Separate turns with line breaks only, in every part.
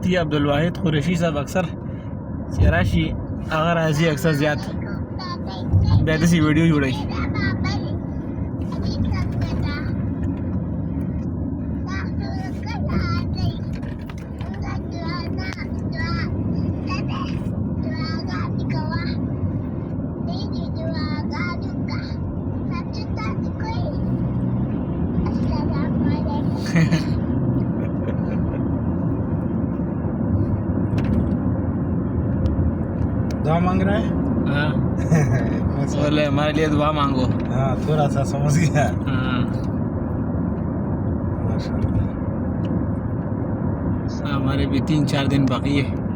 मुफ्ती अब्दुल वाहिद कुरैशी साहब अक्सर चराशी अगर राजी अक्सर ज़्यादा बेहतर सी वीडियो जुड़ाई
दुआ मांग रहा है।
हाँ बोले हमारे लिए दुआ मांगो।
हाँ थोड़ा सा समझ गया।
हाँ
माशाल्लाह।
हमारे भी 3-4 दिन बाकी है।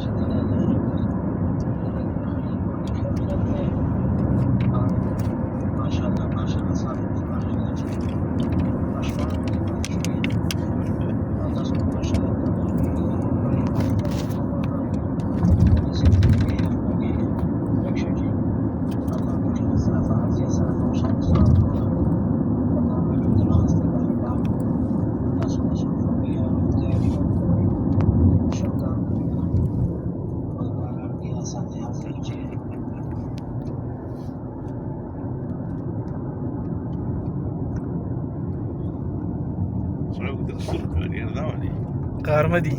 कारमदी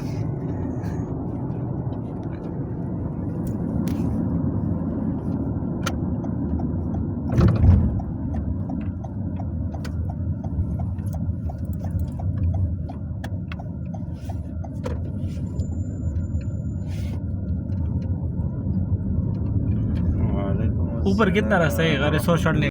ऊपर कितना रास्ता है गाड़ी 100 चढ़ने